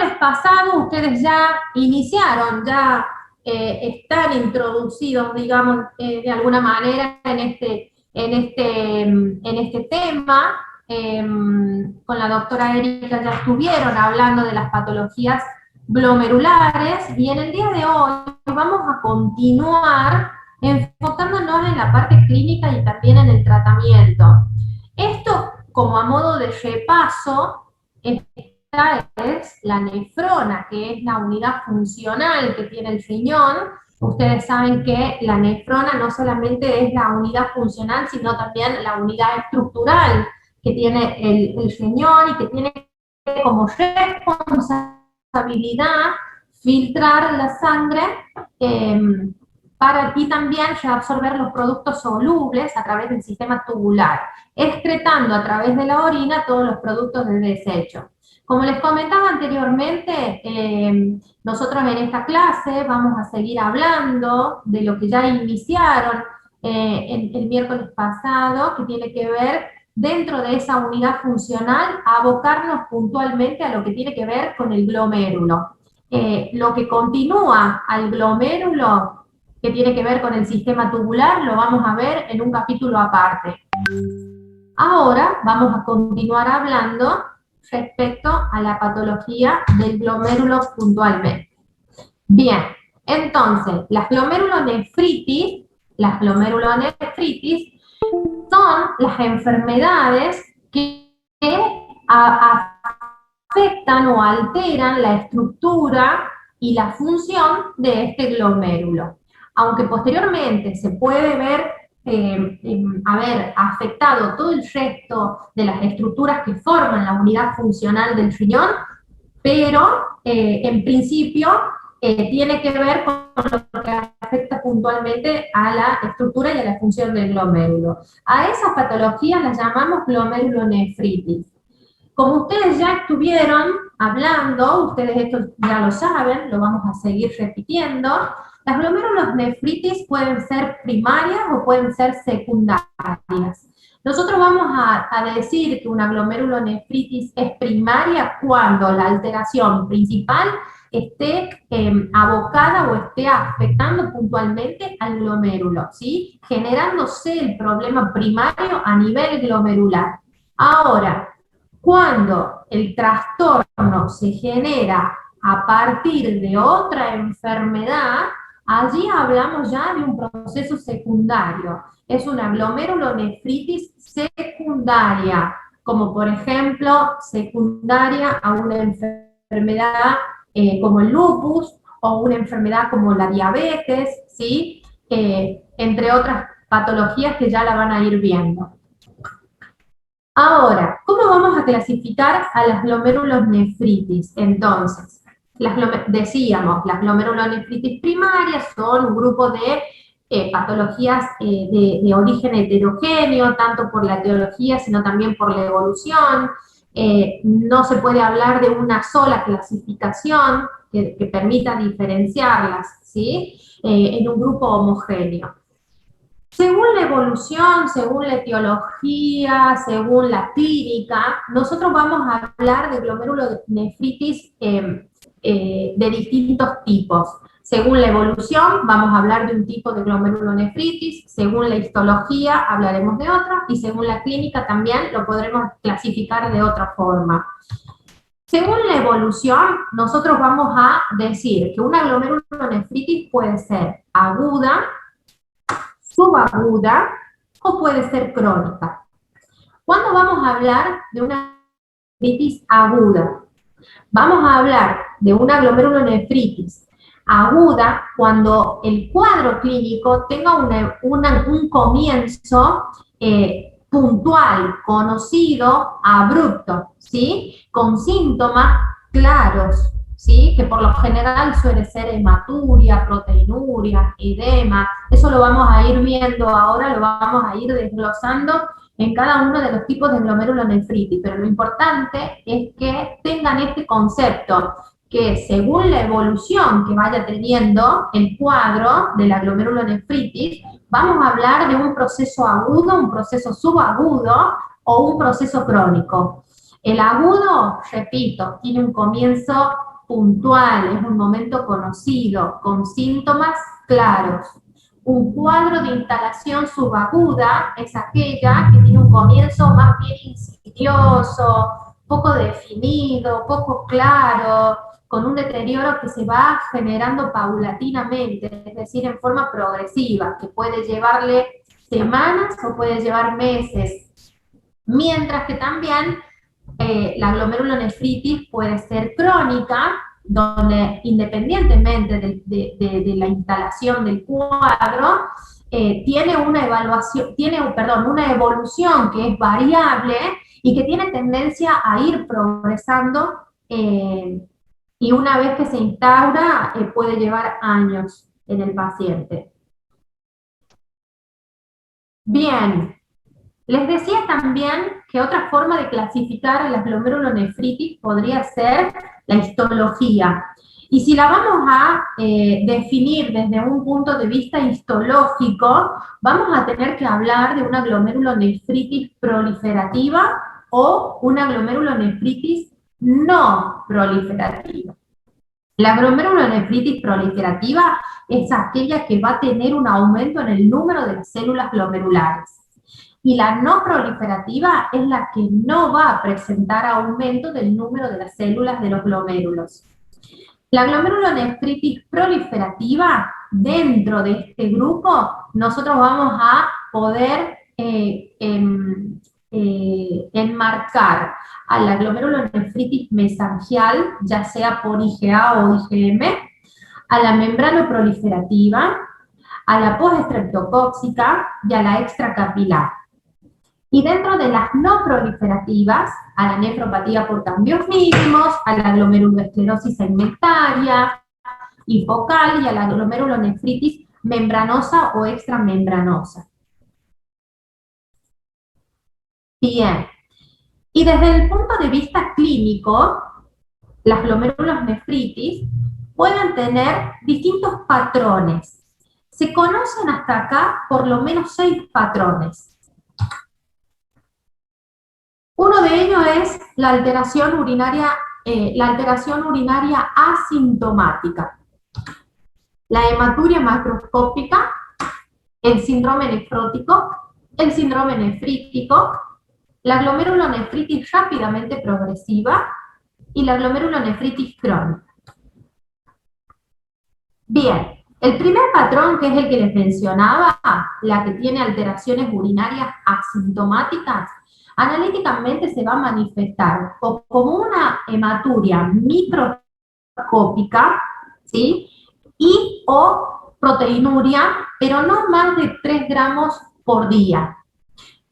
miércoles pasado ustedes ya iniciaron, ya están introducidos, digamos, de alguna manera en este tema. Con la doctora Erika ya estuvieron hablando de las patologías glomerulares y en el día de hoy vamos a continuar enfocándonos en la parte clínica y también en el tratamiento. Esto como a modo de repaso. Esta es la nefrona, que es la unidad funcional que tiene el riñón. Ustedes saben que la nefrona no solamente es la unidad funcional, sino también la unidad estructural que tiene el riñón y que tiene como responsabilidad filtrar la sangre y también absorber los productos solubles a través del sistema tubular, excretando a través de la orina todos los productos de desecho. Como les comentaba anteriormente, nosotros en esta clase vamos a seguir hablando de lo que ya iniciaron el miércoles pasado, que tiene que ver dentro de esa unidad funcional, abocarnos puntualmente a lo que tiene que ver con el glomérulo. Lo que continúa al glomérulo, que tiene que ver con el sistema tubular, lo vamos a ver en un capítulo aparte. Ahora vamos a continuar hablando respecto a la patología del glomérulo puntualmente. Bien, entonces, las glomerulonefritis son las enfermedades que afectan o alteran la estructura y la función de este glomérulo. Aunque posteriormente se puede ver haber afectado todo el resto de las estructuras que forman la unidad funcional del riñón, pero en principio tiene que ver con lo que afecta puntualmente a la estructura y a la función del glomérulo. A esas patologías las llamamos glomerulonefritis. Como ustedes ya estuvieron hablando, ustedes esto ya lo saben, lo vamos a seguir repitiendo, las glomerulonefritis pueden ser primarias o pueden ser secundarias. Nosotros vamos a decir que una glomerulonefritis es primaria cuando la alteración principal esté abocada o esté afectando puntualmente al glomérulo, ¿sí? Generándose el problema primario a nivel glomerular. Ahora, cuando el trastorno se genera a partir de otra enfermedad, allí hablamos ya de un proceso secundario. Es una glomerulonefritis secundaria, como por ejemplo, secundaria a una enfermedad como el lupus o una enfermedad como la diabetes, ¿sí? Entre otras patologías que ya la van a ir viendo. Ahora, ¿cómo vamos a clasificar a las glomerulonefritis? Entonces, decíamos, las glomerulonefritis primarias son un grupo de patologías de origen heterogéneo, tanto por la etiología, sino también por la evolución. No se puede hablar de una sola clasificación que permita diferenciarlas, ¿sí? En un grupo homogéneo. Según la evolución, según la etiología, según la clínica, nosotros vamos a hablar de glomerulonefritis de distintos tipos. Según la evolución, vamos a hablar de un tipo de glomerulonefritis, según la histología hablaremos de otra, y según la clínica también lo podremos clasificar de otra forma. Según la evolución, nosotros vamos a decir que una glomerulonefritis puede ser aguda, subaguda o puede ser crónica. ¿Cuándo vamos a hablar de una nefritis aguda? Vamos a hablar de una glomerulonefritis aguda cuando el cuadro clínico tenga un comienzo puntual, conocido, abrupto, ¿sí? Con síntomas claros, ¿sí? Que por lo general suele ser hematuria, proteinuria, edema. Eso lo vamos a ir viendo ahora, lo vamos a ir desglosando en cada uno de los tipos de glomerulonefritis, pero lo importante es que tengan este concepto, que según la evolución que vaya teniendo el cuadro de la glomerulonefritis, vamos a hablar de un proceso agudo, un proceso subagudo o un proceso crónico. El agudo, repito, tiene un comienzo puntual, es un momento conocido, con síntomas claros. Un cuadro de instalación subaguda es aquella que tiene un comienzo más bien insidioso, poco definido, poco claro, con un deterioro que se va generando paulatinamente, es decir, en forma progresiva, que puede llevarle semanas o puede llevar meses. Mientras que también la glomerulonefritis puede ser crónica, donde independientemente de la instalación del cuadro, tiene una una evolución que es variable y que tiene tendencia a ir progresando, y una vez que se instaura puede llevar años en el paciente. Bien, les decía también que otra forma de clasificar a la glomerulonefritis podría ser la histología. Y si la vamos a definir desde un punto de vista histológico, vamos a tener que hablar de una glomerulonefritis proliferativa o una glomerulonefritis no proliferativa. La glomerulonefritis proliferativa es aquella que va a tener un aumento en el número de las células glomerulares. Y la no proliferativa es la que no va a presentar aumento del número de las células de los glomérulos. La glomerulonefritis proliferativa, dentro de este grupo, nosotros vamos a poder enmarcar a la glomerulonefritis mesangial, ya sea por IgA o IgM, a la membranoproliferativa, a la postestreptocóxica y a la extracapilar. Y dentro de las no proliferativas, a la nefropatía por cambios mínimos, a la glomerulosclerosis segmentaria y focal y a la glomerulonefritis membranosa o extramembranosa. Bien, y desde el punto de vista clínico, las glomerulonefritis pueden tener distintos patrones. Se conocen hasta acá por lo menos 6 patrones. Uno de ellos es la alteración urinaria asintomática, la hematuria macroscópica, el síndrome nefrótico, el síndrome nefrítico, la glomerulonefritis rápidamente progresiva y la glomerulonefritis crónica. Bien, el primer patrón, que es el que les mencionaba, la que tiene alteraciones urinarias asintomáticas, analíticamente se va a manifestar como una hematuria microscópica, ¿sí? Y o proteinuria, pero no más de 3 gramos por día.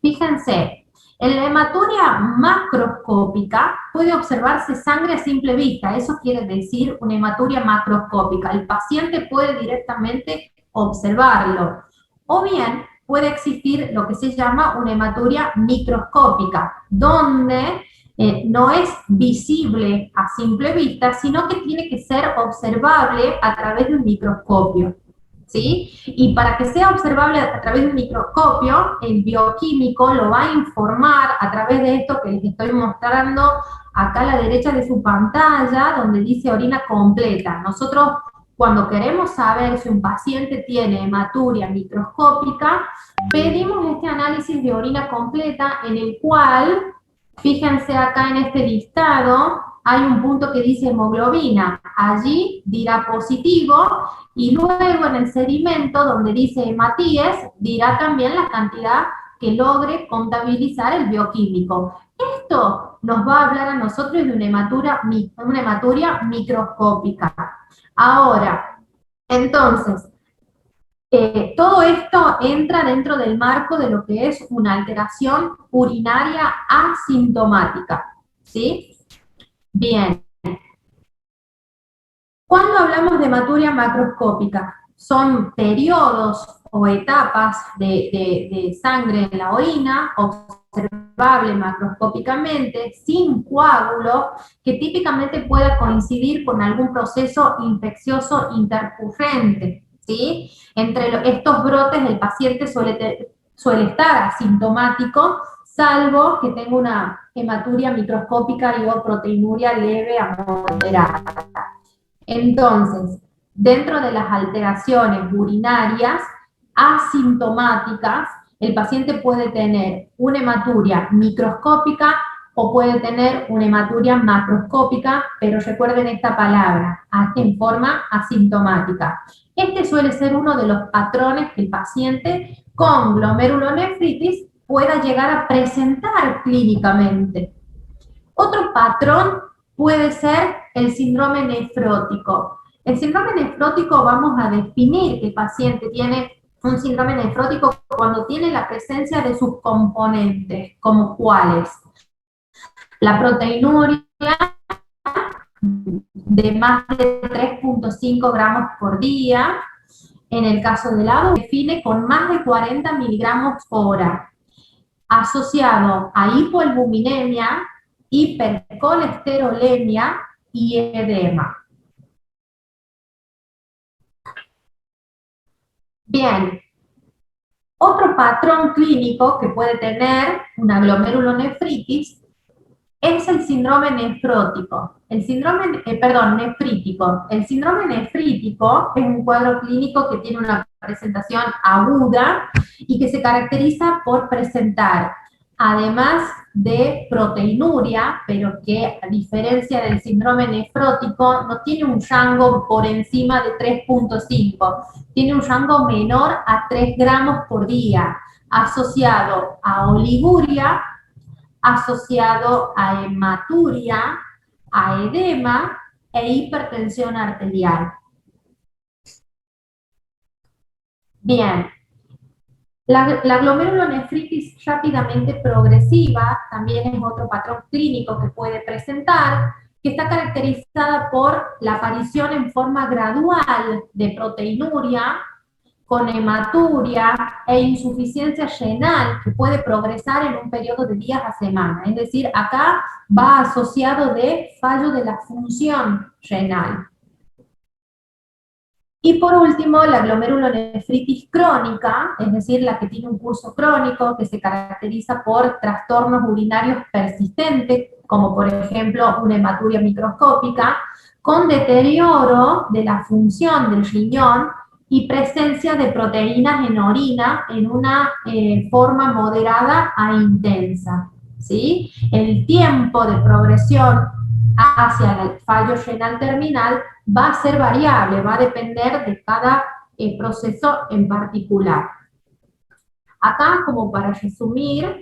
Fíjense, en la hematuria macroscópica puede observarse sangre a simple vista, eso quiere decir una hematuria macroscópica. El paciente puede directamente observarlo. O bien puede existir lo que se llama una hematuria microscópica, donde no es visible a simple vista, sino que tiene que ser observable a través de un microscopio. ¿Sí? Y para que sea observable a través de un microscopio, el bioquímico lo va a informar a través de esto que les estoy mostrando acá a la derecha de su pantalla, donde dice orina completa. Nosotros, cuando queremos saber si un paciente tiene hematuria microscópica, pedimos este análisis de orina completa, en el cual, fíjense acá en este listado, hay un punto que dice hemoglobina, allí dirá positivo, y luego en el sedimento donde dice hematíes, dirá también la cantidad que logre contabilizar el bioquímico. Esto nos va a hablar a nosotros de una hematuria microscópica. Ahora, entonces, todo esto entra dentro del marco de lo que es una alteración urinaria asintomática, ¿sí? Bien. Cuando hablamos de hematuria macroscópica, son periodos o etapas de sangre en la orina, observable macroscópicamente, sin coágulo, que típicamente pueda coincidir con algún proceso infeccioso intercurrente, ¿sí? Entre estos brotes el paciente suele estar asintomático, salvo que tenga una hematuria microscópica y o proteinuria leve a moderada. Entonces, dentro de las alteraciones urinarias asintomáticas, el paciente puede tener una hematuria microscópica o puede tener una hematuria macroscópica, pero recuerden esta palabra, en forma asintomática. Este suele ser uno de los patrones que el paciente con glomerulonefritis pueda llegar a presentar clínicamente. Otro patrón puede ser el síndrome nefrótico. El síndrome nefrótico vamos a definir que el paciente tiene un síndrome nefrótico cuando tiene la presencia de sus componentes, como cuáles. La proteinuria de más de 3.5 gramos por día, en el caso del hado, define con más de 40 miligramos hora, asociado a hipoalbuminemia, hipercolesterolemia y edema. Bien, otro patrón clínico que puede tener una glomerulonefritis es el síndrome nefrótico. Nefrítico. El síndrome nefrítico es un cuadro clínico que tiene una presentación aguda y que se caracteriza por presentar, además de proteinuria, pero que a diferencia del síndrome nefrótico no tiene un rango por encima de 3.5, tiene un rango menor a 3 gramos por día, asociado a oliguria, asociado a hematuria, a edema e hipertensión arterial. Bien, la glomerulonefritis rápidamente progresiva también es otro patrón clínico que puede presentar, que está caracterizada por la aparición en forma gradual de proteinuria, con hematuria e insuficiencia renal que puede progresar en un periodo de días a semana. Es decir, acá va asociado de fallo de la función renal. Y por último, la glomerulonefritis crónica, es decir, la que tiene un curso crónico que se caracteriza por trastornos urinarios persistentes, como por ejemplo una hematuria microscópica, con deterioro de la función del riñón y presencia de proteínas en orina en una forma moderada a intensa, ¿sí? El tiempo de progresión hacia el fallo renal terminal va a ser variable, va a depender de cada proceso en particular. Acá, como para resumir,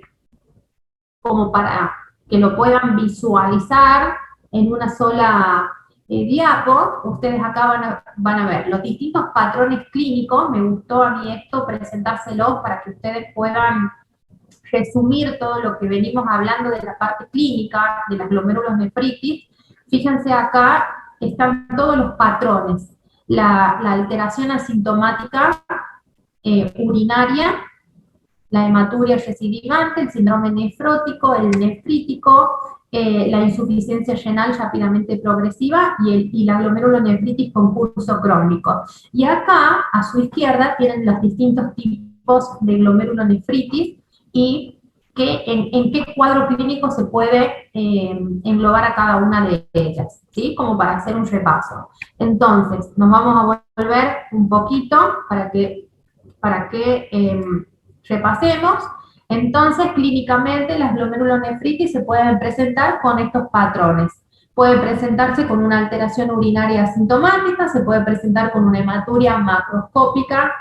como para que lo puedan visualizar en una sola diapo, ustedes acá van a ver los distintos patrones clínicos. Me gustó a mí esto presentárselos para que ustedes puedan resumir todo lo que venimos hablando de la parte clínica de las glomerulonefritis. Fíjense acá, están todos los patrones. La alteración asintomática urinaria, la hematuria recidivante, el síndrome nefrótico, el nefrítico, la insuficiencia renal rápidamente progresiva y la glomerulonefritis con curso crónico. Y acá, a su izquierda, tienen los distintos tipos de glomerulonefritis y en qué cuadro clínico se puede englobar a cada una de ellas, ¿sí? Como para hacer un repaso. Entonces, nos vamos a volver un poquito para que repasemos. Entonces, clínicamente, las glomerulonefritis se pueden presentar con estos patrones. Puede presentarse con una alteración urinaria asintomática, se puede presentar con una hematuria macroscópica,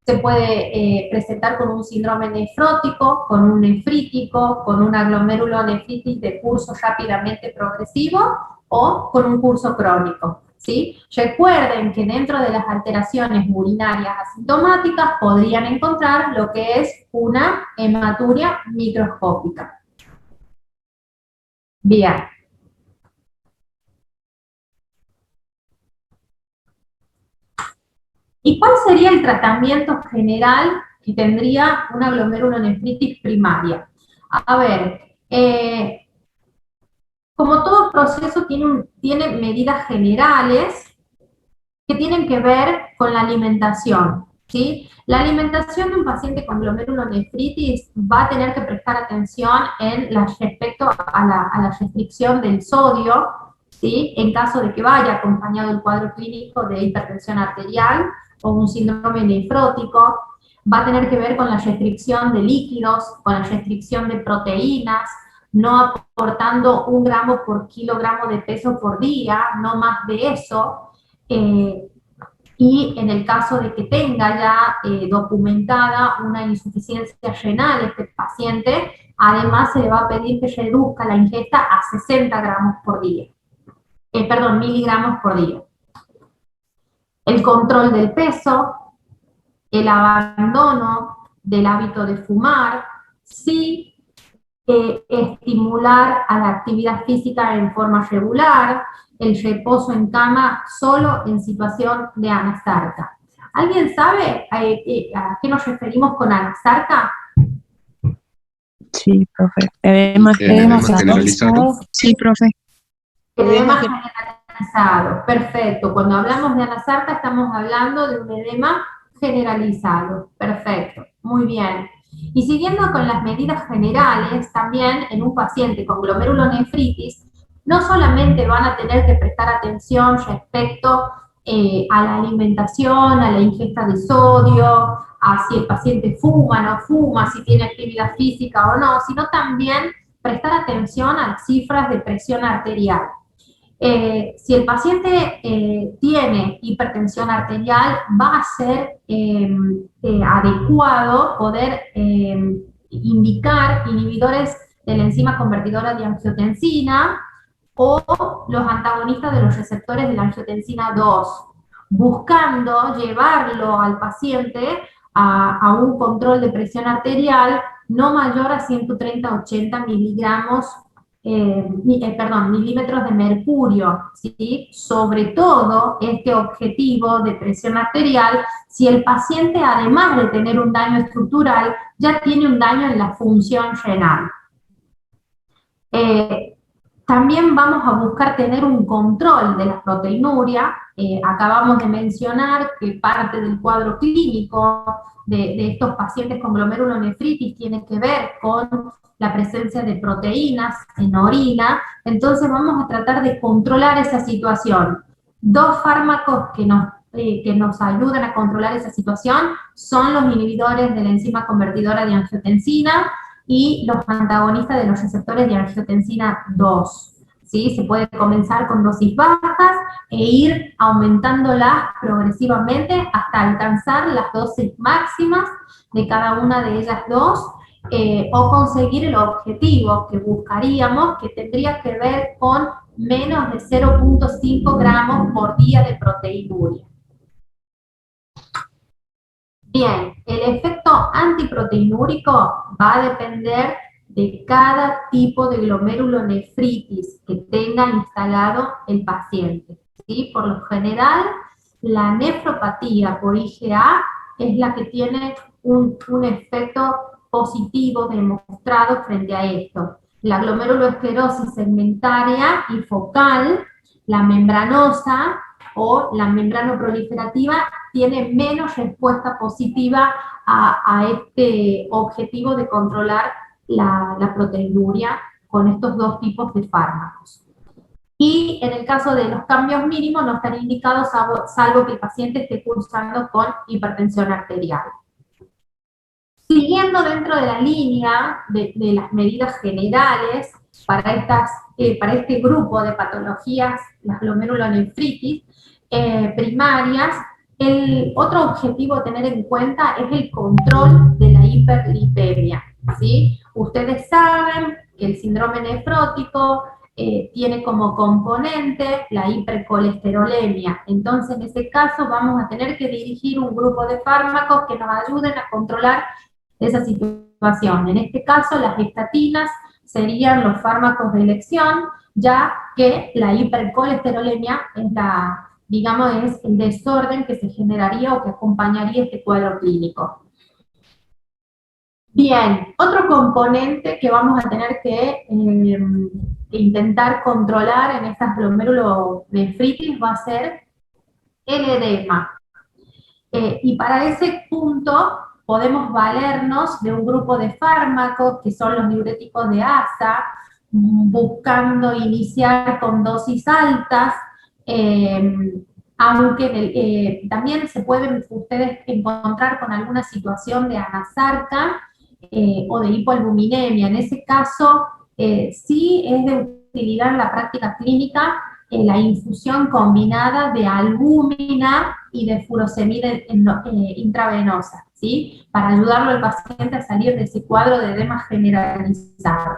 se puede presentar con un síndrome nefrótico, con un nefrítico, con una glomerulonefritis de curso rápidamente progresivo o con un curso crónico, ¿sí? Recuerden que dentro de las alteraciones urinarias asintomáticas podrían encontrar lo que es una hematuria microscópica. Bien. ¿Y cuál sería el tratamiento general que tendría una glomerulonefritis primaria? A ver, como todo proceso tiene medidas generales que tienen que ver con la alimentación, ¿sí? La alimentación de un paciente con glomerulonefritis va a tener que prestar atención respecto a la restricción del sodio, ¿sí? En caso de que vaya acompañado el cuadro clínico de hipertensión arterial o un síndrome nefrótico, va a tener que ver con la restricción de líquidos, con la restricción de proteínas, no aportando 1 gramo por kilogramo de peso por día, no más de eso, y en el caso de que tenga ya documentada una insuficiencia renal este paciente, además se le va a pedir que reduzca la ingesta a 60 gramos por día, perdón, miligramos por día. El control del peso, el abandono del hábito de fumar, sí estimular a la actividad física en forma regular, el reposo en cama solo en situación de anasarca. ¿Alguien sabe a qué nos referimos con anasarca? Sí, profe. Edema generalizado. Sí, profe. Edema generalizado, perfecto. Cuando hablamos de anasarca estamos hablando de un edema generalizado, perfecto, muy bien. Y siguiendo con las medidas generales, también en un paciente con glomerulonefritis, no solamente van a tener que prestar atención respecto a la alimentación, a la ingesta de sodio, a si el paciente fuma, no fuma, si tiene actividad física o no, sino también prestar atención a las cifras de presión arterial. Si el paciente tiene hipertensión arterial, va a ser adecuado poder indicar inhibidores de la enzima convertidora de angiotensina o los antagonistas de los receptores de la angiotensina 2, buscando llevarlo al paciente a un control de presión arterial no mayor a 130-80 miligramos milímetros de mercurio, ¿sí? Sobre todo este objetivo de presión arterial, si el paciente, además de tener un daño estructural, ya tiene un daño en la función renal. También vamos a buscar tener un control de la proteinuria. Acabamos de mencionar que parte del cuadro clínico de estos pacientes con glomerulonefritis tiene que ver con la presencia de proteínas en orina, entonces vamos a tratar de controlar esa situación. Dos fármacos que nos ayudan a controlar esa situación son los inhibidores de la enzima convertidora de angiotensina y los antagonistas de los receptores de angiotensina 2. ¿Sí? Se puede comenzar con dosis bajas e ir aumentándolas progresivamente hasta alcanzar las dosis máximas de cada una de ellas dos, o conseguir el objetivo que buscaríamos, que tendría que ver con menos de 0.5 gramos por día de proteinuria. Bien, el efecto antiproteinúrico va a depender de cada tipo de glomerulonefritis que tenga instalado el paciente, ¿sí? Por lo general, la nefropatía por IgA es la que tiene un efecto positivo demostrado frente a esto. La glomeruloesclerosis segmentaria y focal, la membranosa o la membranoproliferativa, tiene menos respuesta positiva a este objetivo de controlar la proteinuria con estos dos tipos de fármacos. Y en el caso de los cambios mínimos no están indicados salvo que el paciente esté cursando con hipertensión arterial. Siguiendo dentro de la línea de las medidas generales para este grupo de patologías, las glomerulonefritis primarias, el otro objetivo a tener en cuenta es el control de la hiperlipemia, ¿sí? Ustedes saben que el síndrome nefrótico tiene como componente la hipercolesterolemia. Entonces, en ese caso, vamos a tener que dirigir un grupo de fármacos que nos ayuden a controlar esa situación. En este caso, las estatinas serían los fármacos de elección, ya que la hipercolesterolemia es es el desorden que se generaría o que acompañaría este cuadro clínico. Bien, otro componente que vamos a tener que intentar controlar en estas glomerulonefritis va a ser el edema. Y para ese punto podemos valernos de un grupo de fármacos que son los diuréticos de ASA, buscando iniciar con dosis altas, aunque también se pueden ustedes encontrar con alguna situación de anasarca o de hipoalbuminemia. En ese caso, sí es de utilidad en la práctica clínica la infusión combinada de albúmina y de furosemida intravenosa, ¿sí? Para ayudarlo al paciente a salir de ese cuadro de edema generalizado.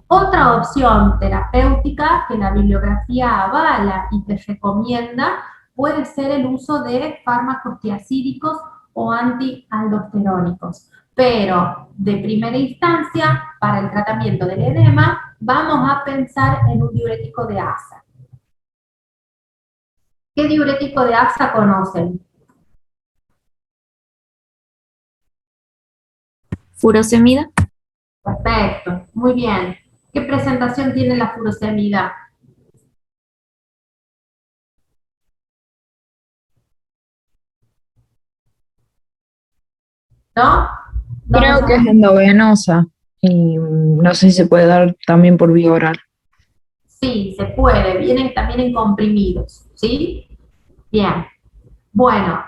Otra opción terapéutica que la bibliografía avala y que recomienda puede ser el uso de fármacos tiazídicos o antialdosterónicos. Pero de primera instancia, para el tratamiento del edema, vamos a pensar en un diurético de asa. ¿Qué diurético de asa conocen? Furosemida. Perfecto, muy bien. ¿Qué presentación tiene la furosemida? ¿No? Creo que es endovenosa y no sé si se puede dar también por vía oral. Sí, se puede, vienen también en comprimidos, ¿sí? Bien, bueno,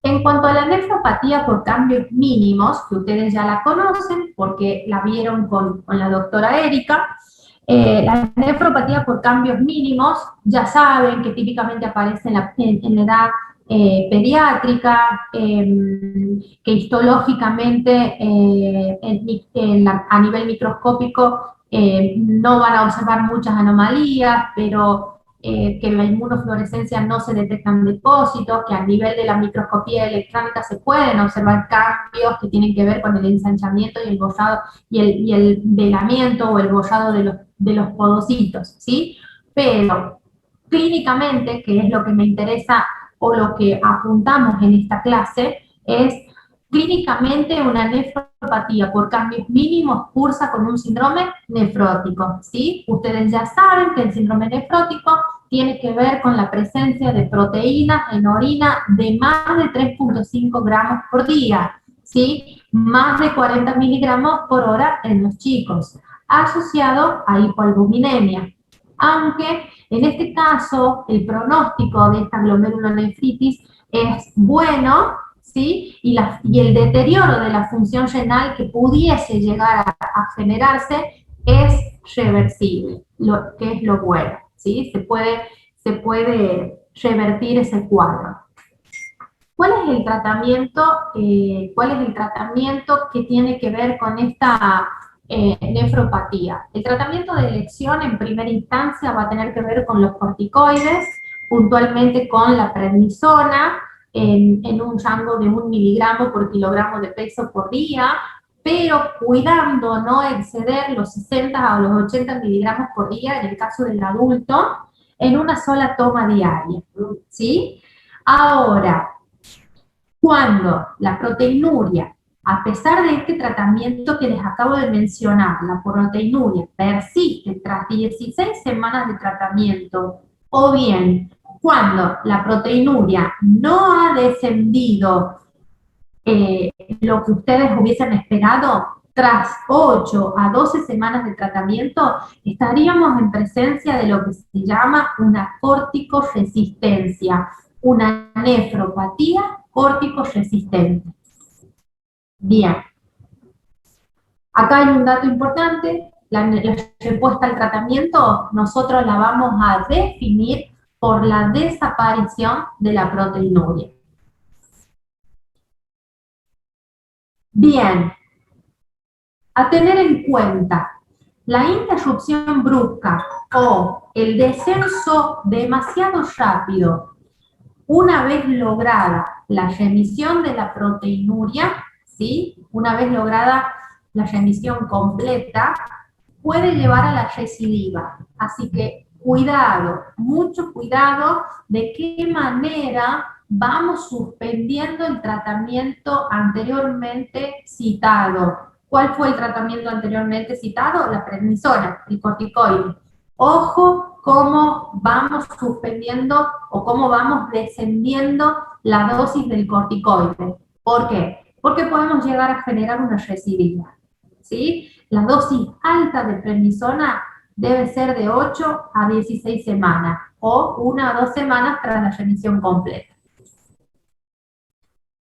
en cuanto a la nefropatía por cambios mínimos, que ustedes ya la conocen porque la vieron con la doctora Erika, la nefropatía por cambios mínimos, ya saben que típicamente aparece en la edad pediátrica, que histológicamente a nivel microscópico no van a observar muchas anomalías, pero que en la inmunofluorescencia no se detectan depósitos, que a nivel de la microscopía electrónica se pueden observar cambios que tienen que ver con el ensanchamiento y el bollado y el velamiento o el bollado de los podocitos, ¿sí? Pero clínicamente, que es lo que me interesa o lo que apuntamos en esta clase, es clínicamente una nefropatía por cambios mínimos cursa con un síndrome nefrótico, ¿sí? Ustedes ya saben que el síndrome nefrótico tiene que ver con la presencia de proteínas en orina de más de 3.5 gramos por día, ¿sí? Más de 40 miligramos por hora en los chicos, asociado a hipoalbuminemia. Aunque en este caso el pronóstico de esta glomerulonefritis es bueno, ¿sí? Y el deterioro de la función renal que pudiese llegar a generarse es reversible, que es lo bueno, ¿sí? Se puede revertir ese cuadro. ¿Cuál es el tratamiento? ¿Cuál es el tratamiento que tiene que ver con esta nefropatía? El tratamiento de elección en primera instancia va a tener que ver con los corticoides, puntualmente con la prednisona, en un rango de 1 miligramo por kilogramo de peso por día, pero cuidando no exceder los 60 o los 80 miligramos por día en el caso del adulto, en una sola toma diaria, ¿sí? Ahora, cuando la proteinuria, a pesar de este tratamiento que les acabo de mencionar, la proteinuria persiste tras 16 semanas de tratamiento, o bien cuando la proteinuria no ha descendido lo que ustedes hubiesen esperado, tras 8 a 12 semanas de tratamiento, estaríamos en presencia de lo que se llama una corticoresistencia, una nefropatía corticoresistente. Bien. Acá hay un dato importante, la respuesta al tratamiento nosotros la vamos a definir por la desaparición de la proteinuria. Bien, a tener en cuenta, la interrupción brusca o el descenso demasiado rápido, una vez lograda la remisión de la proteinuria, ¿sí? Una vez lograda la remisión completa, puede llevar a la recidiva. Así que cuidado, mucho cuidado de qué manera vamos suspendiendo el tratamiento anteriormente citado. ¿Cuál fue el tratamiento anteriormente citado? La prednisona, el corticoide. Ojo cómo vamos suspendiendo o cómo vamos descendiendo la dosis del corticoide. ¿Por qué? Porque podemos llegar a generar una recidiva, ¿sí? La dosis alta de prednisona debe ser de 8 a 16 semanas o 1 a 2 semanas tras la remisión completa.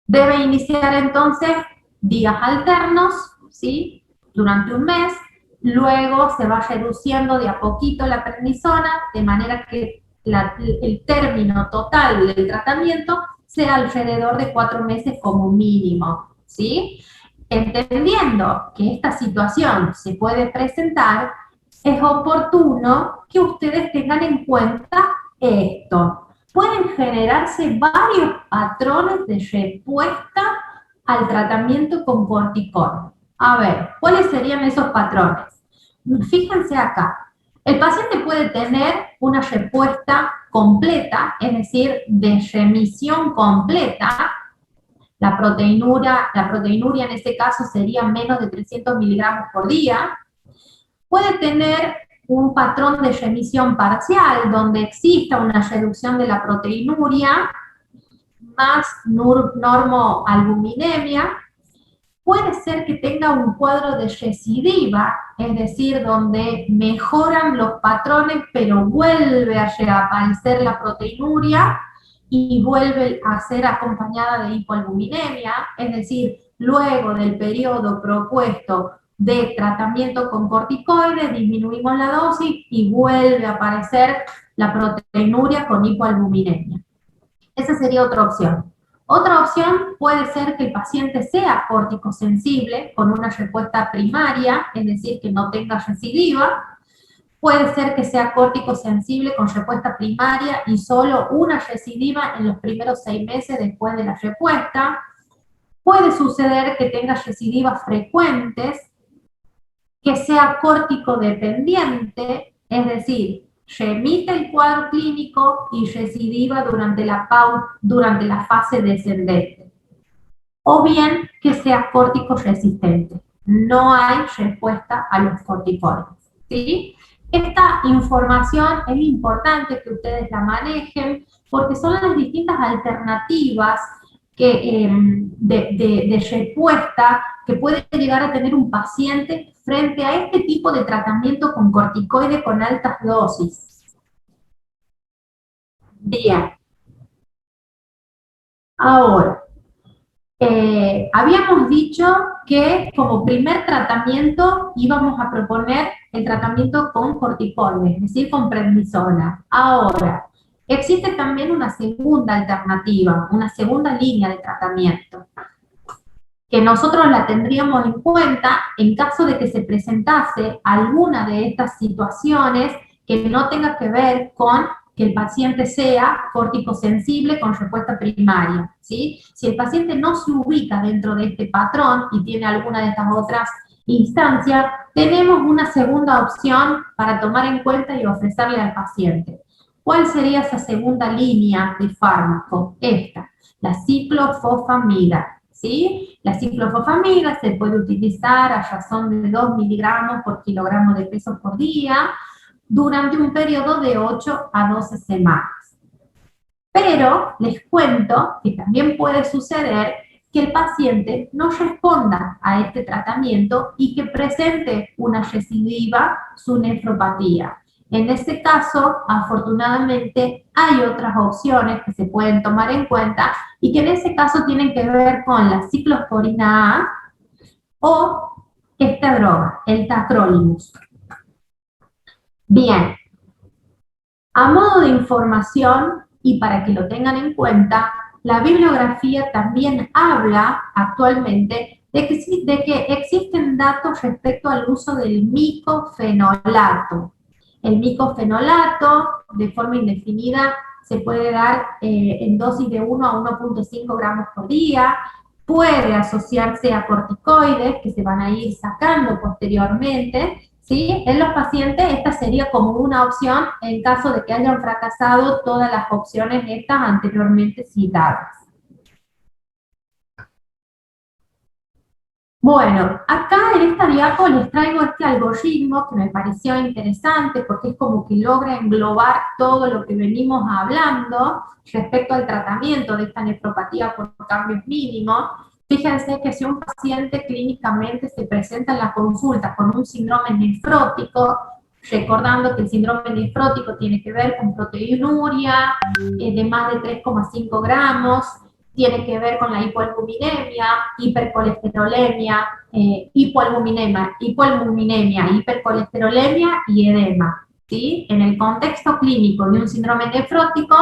Debe iniciar entonces días alternos, ¿sí? Durante un mes, luego se va reduciendo de a poquito la prednisona, de manera que el término total del tratamiento sea alrededor de 4 meses como mínimo, ¿sí? Entendiendo que esta situación se puede presentar, es oportuno que ustedes tengan en cuenta esto. Pueden generarse varios patrones de respuesta al tratamiento con corticoides. A ver, ¿cuáles serían esos patrones? Fíjense acá. El paciente puede tener una respuesta completa, es decir, de remisión completa. La proteinuria en este caso sería menos de 300 miligramos por día. Puede tener un patrón de remisión parcial, donde exista una reducción de la proteinuria, más normoalbuminemia. Puede ser que tenga un cuadro de recidiva, es decir, donde mejoran los patrones, pero vuelve a reaparecer la proteinuria y vuelve a ser acompañada de hipoalbuminemia, es decir, luego del periodo propuesto de tratamiento con corticoides, disminuimos la dosis y vuelve a aparecer la proteinuria con hipoalbuminemia. Esa sería otra opción. Otra opción puede ser que el paciente sea córtico-sensible con una respuesta primaria, es decir, que no tenga recidiva. Puede ser que sea córtico-sensible con respuesta primaria y solo una recidiva en los primeros 6 meses después de la respuesta. Puede suceder que tenga recidivas frecuentes, que sea córtico-dependiente, es decir, remite el cuadro clínico y recidiva durante la fase descendente. O bien que sea córtico resistente. No hay respuesta a los corticoides, ¿sí? Esta información es importante que ustedes la manejen porque son las distintas alternativas de respuesta que puede llegar a tener un paciente frente a este tipo de tratamiento con corticoide con altas dosis. Bien. Ahora, habíamos dicho que como primer tratamiento íbamos a proponer el tratamiento con corticoides, es decir, con prednisona. Ahora, existe también una segunda alternativa, una segunda línea de tratamiento, que nosotros la tendríamos en cuenta en caso de que se presentase alguna de estas situaciones que no tenga que ver con que el paciente sea córtico-sensible con respuesta primaria, ¿sí? Si el paciente no se ubica dentro de este patrón y tiene alguna de estas otras instancias, tenemos una segunda opción para tomar en cuenta y ofrecerle al paciente. ¿Cuál sería esa segunda línea de fármaco? Esta, la ciclofosfamida. ¿Sí? La ciclofosfamida se puede utilizar a razón de 2 miligramos por kilogramo de peso por día durante un periodo de 8 a 12 semanas. Pero les cuento que también puede suceder que el paciente no responda a este tratamiento y que presente una recidiva, su nefropatía. En este caso, afortunadamente, hay otras opciones que se pueden tomar en cuenta y que en ese caso tienen que ver con la ciclosporina A o esta droga, el tacrolimus. Bien, a modo de información y para que lo tengan en cuenta, la bibliografía también habla actualmente de que existen datos respecto al uso del micofenolato. El micofenolato, de forma indefinida, se puede dar en dosis de 1 a 1.5 gramos por día, puede asociarse a corticoides que se van a ir sacando posteriormente, ¿sí? En los pacientes esta sería como una opción en caso de que hayan fracasado todas las opciones estas anteriormente citadas. Bueno, acá en esta diapo les traigo este algoritmo que me pareció interesante porque es como que logra englobar todo lo que venimos hablando respecto al tratamiento de esta nefropatía por cambios mínimos. Fíjense que si un paciente clínicamente se presenta en la consulta con un síndrome nefrótico, recordando que el síndrome nefrótico tiene que ver con proteinuria de más de 3,5 gramos, tiene que ver con la hipoalbuminemia, hipercolesterolemia, hipoalbuminemia, hipercolesterolemia y edema. ¿Sí? En el contexto clínico de un síndrome nefrótico,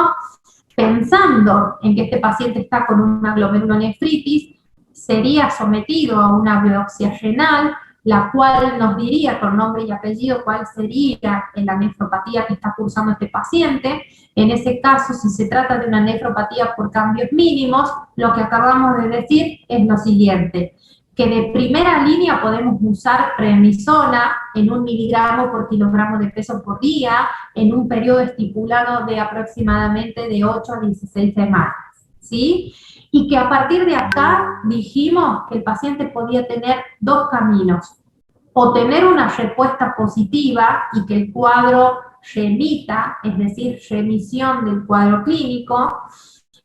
pensando en que este paciente está con una glomerulonefritis, sería sometido a una biopsia renal, la cual nos diría con nombre y apellido cuál sería la nefropatía que está cursando este paciente. En ese caso, si se trata de una nefropatía por cambios mínimos, lo que acabamos de decir es lo siguiente, que de primera línea podemos usar prednisona en 1 miligramo por kilogramo de peso por día, en un periodo estipulado de aproximadamente de 8 a 16 semanas, ¿sí? Y que a partir de acá dijimos que el paciente podía tener dos caminos, o tener una respuesta positiva y que el cuadro remita, es decir, remisión del cuadro clínico,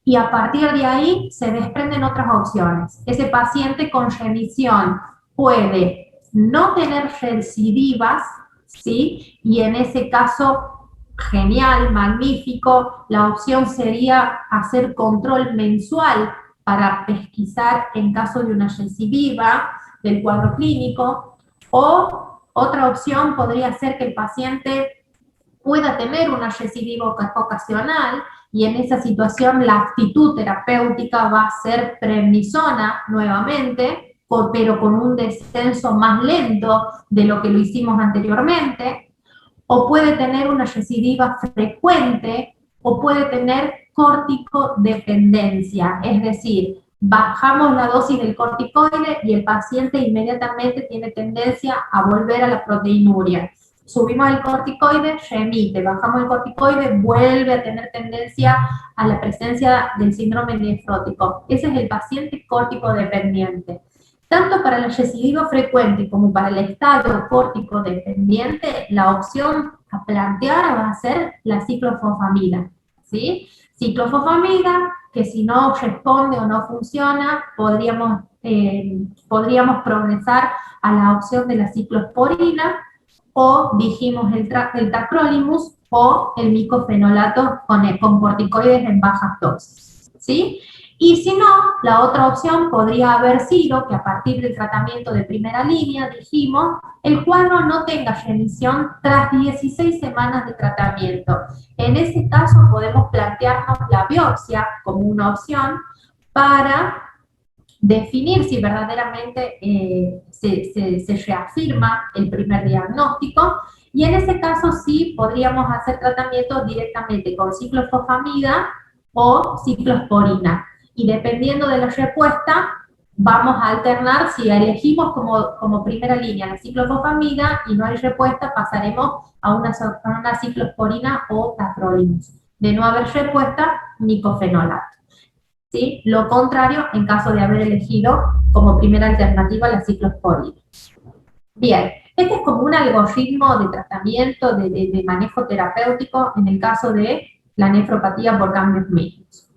y a partir de ahí se desprenden otras opciones. Ese paciente con remisión puede no tener recidivas, ¿sí? Y en ese caso, genial, magnífico, la opción sería hacer control mensual para pesquisar en caso de una recidiva del cuadro clínico, o otra opción podría ser que el paciente pueda tener una recidiva ocasional, y en esa situación la actitud terapéutica va a ser prednisona nuevamente, pero con un descenso más lento de lo que lo hicimos anteriormente, o puede tener una recidiva frecuente, o puede tener corticodependencia, es decir, bajamos la dosis del corticoide y el paciente inmediatamente tiene tendencia a volver a la proteinuria. Subimos el corticoide, remite, bajamos el corticoide, vuelve a tener tendencia a la presencia del síndrome nefrótico. Ese es el paciente córtico-dependiente. Tanto para la recidiva frecuente como para el estado córtico-dependiente, la opción a plantear va a ser la ciclofosfamida, ¿sí? Ciclofosfamida, que si no responde o no funciona, podríamos progresar a la opción de la ciclosporina, o dijimos el tacrolimus o el micofenolato con corticoides en bajas dosis, ¿sí? Y si no, la otra opción podría haber sido que a partir del tratamiento de primera línea, dijimos, el cuadro no tenga remisión tras 16 semanas de tratamiento. En ese caso podemos plantearnos la biopsia como una opción para definir si verdaderamente se reafirma el primer diagnóstico, y en ese caso sí podríamos hacer tratamientos directamente con ciclofosfamida o ciclosporina, y dependiendo de la respuesta vamos a alternar. Si elegimos como primera línea la ciclofosfamida y no hay respuesta, pasaremos a una ciclosporina o tacrolimus. De no haber respuesta, micofenolato. ¿Sí? Lo contrario en caso de haber elegido como primera alternativa la ciclosporina. Bien, este es como un algoritmo de tratamiento, de manejo terapéutico en el caso de la nefropatía por cambios mínimos.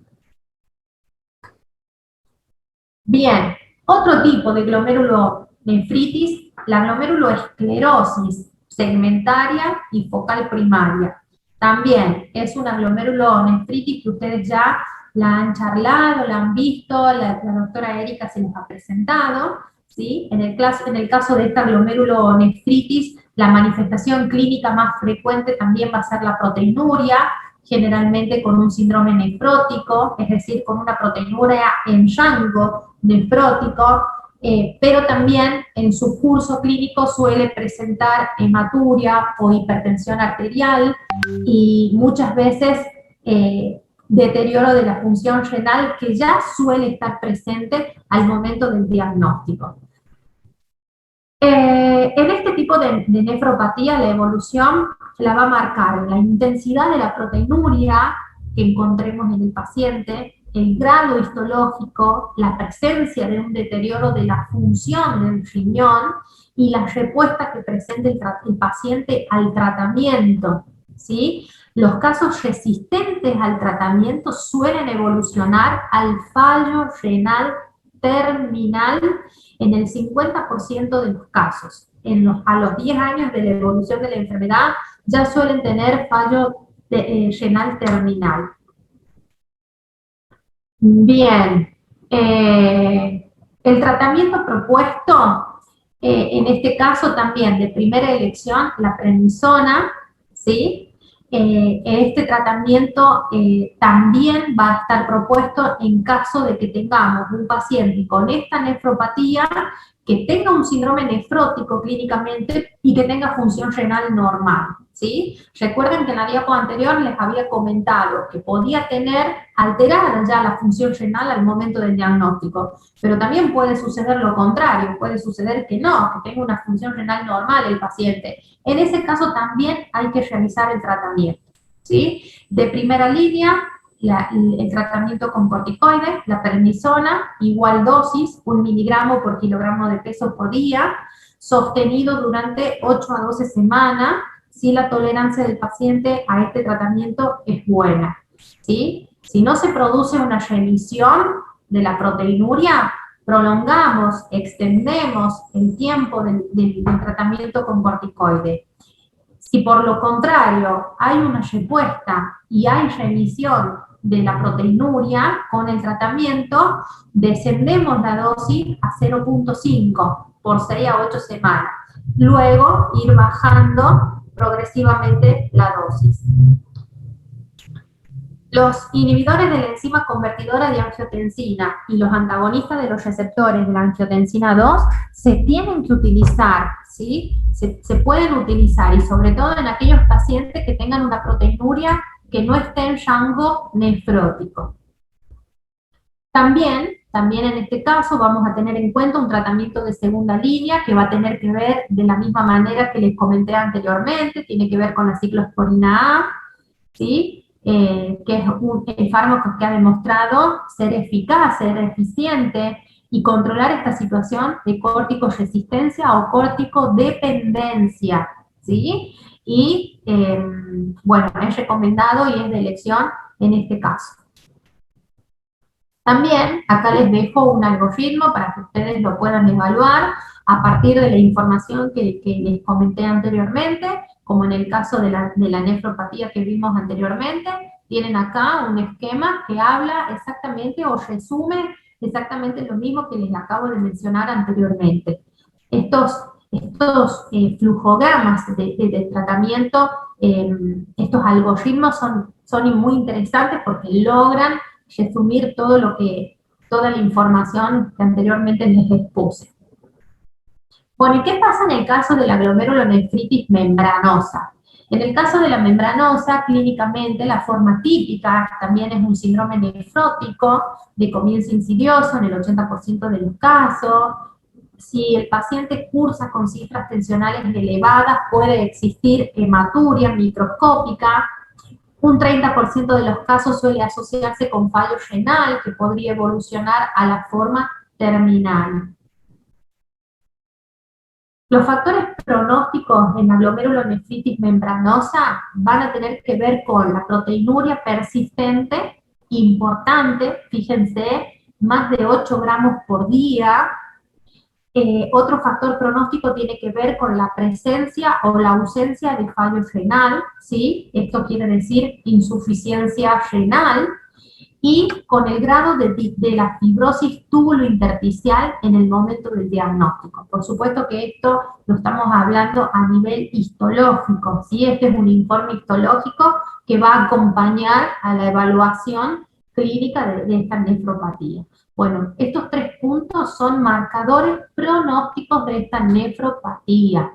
Bien, otro tipo de glomerulonefritis, la glomeruloesclerosis segmentaria y focal primaria. También es una glomerulonefritis que ustedes ya la han charlado, la han visto, la doctora Erika se los ha presentado, ¿sí? En el caso de esta glomerulonefritis, la manifestación clínica más frecuente también va a ser la proteinuria, generalmente con un síndrome nefrótico, es decir, con una proteinuria en rango nefrótico, pero también en su curso clínico suele presentar hematuria o hipertensión arterial, y muchas veces deterioro de la función renal, que ya suele estar presente al momento del diagnóstico. En este tipo de nefropatía, la evolución la va a marcar la intensidad de la proteinuria que encontremos en el paciente, el grado histológico, la presencia de un deterioro de la función del riñón y la respuesta que presente el paciente al tratamiento, ¿sí? Los casos resistentes al tratamiento suelen evolucionar al fallo renal terminal en el 50% de los casos. A los 10 años de la evolución de la enfermedad ya suelen tener fallo renal terminal. Bien, el tratamiento propuesto, en este caso también de primera elección, la prednisona, ¿sí? Este tratamiento también va a estar propuesto en caso de que tengamos un paciente con esta nefropatía que tenga un síndrome nefrótico clínicamente y que tenga función renal normal, ¿sí? Recuerden que en la diapo anterior les había comentado que podía tener alterada ya la función renal al momento del diagnóstico, pero también puede suceder lo contrario, puede suceder que no, que tenga una función renal normal el paciente. En ese caso también hay que realizar el tratamiento, ¿sí? De primera línea, el tratamiento con corticoides, la prednisona, igual dosis, 1 miligramo por kilogramo de peso por día, sostenido durante 8 a 12 semanas, si la tolerancia del paciente a este tratamiento es buena, ¿sí? Si no se produce una remisión de la proteinuria, prolongamos, extendemos el tiempo del tratamiento con corticoides. Si por lo contrario hay una respuesta y hay remisión de la proteinuria con el tratamiento, descendemos la dosis a 0.5 por 6 a 8 semanas. Luego ir bajando progresivamente la dosis. Los inhibidores de la enzima convertidora de angiotensina y los antagonistas de los receptores de la angiotensina 2 se tienen que utilizar, ¿sí? Se pueden utilizar, y sobre todo en aquellos pacientes que tengan una proteinuria que no esté en rango nefrótico. También en este caso vamos a tener en cuenta un tratamiento de segunda línea que va a tener que ver de la misma manera que les comenté anteriormente, tiene que ver con la ciclosporina A, ¿sí? Que es el fármaco que ha demostrado ser eficaz, ser eficiente y controlar esta situación de corticoresistencia o corticodependencia, ¿sí? Y, bueno, es recomendado y es de elección en este caso. También, acá les dejo un algoritmo para que ustedes lo puedan evaluar a partir de la información que les comenté anteriormente, como en el caso de la nefropatía que vimos anteriormente. Tienen acá un esquema que habla exactamente o resume exactamente lo mismo que les acabo de mencionar anteriormente. Estos flujogramas de tratamiento, estos algoritmos son muy interesantes porque logran resumir toda la información que anteriormente les expuse. Bueno, ¿y qué pasa en el caso de la glomerulonefritis membranosa? En el caso de la membranosa, clínicamente la forma típica también es un síndrome nefrótico de comienzo insidioso en el 80% de los casos. Si el paciente cursa con cifras tensionales elevadas, puede existir hematuria microscópica. Un 30% de los casos suele asociarse con fallo renal, que podría evolucionar a la forma terminal. Los factores pronósticos en la glomerulonefritis membranosa van a tener que ver con la proteinuria persistente, importante, fíjense, más de 8 gramos por día. Otro factor pronóstico tiene que ver con la presencia o la ausencia de fallo renal, ¿sí? Esto quiere decir insuficiencia renal, y con el grado de la fibrosis túbulo-intersticial en el momento del diagnóstico. Por supuesto que esto lo estamos hablando a nivel histológico, ¿sí? Este es un informe histológico que va a acompañar a la evaluación clínica de esta nefropatía. Bueno, estos 3 puntos son marcadores pronósticos de esta nefropatía.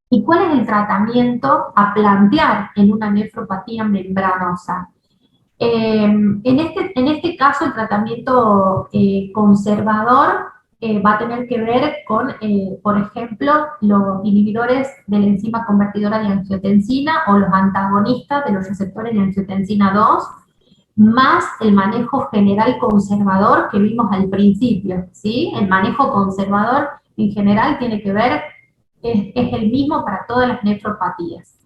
¿Y cuál es el tratamiento a plantear en una nefropatía membranosa? En este caso, el tratamiento conservador va a tener que ver con, por ejemplo, los inhibidores de la enzima convertidora de angiotensina o los antagonistas de los receptores de angiotensina 2, más el manejo general conservador que vimos al principio, ¿sí? El manejo conservador en general tiene que ver, es el mismo para todas las nefropatías.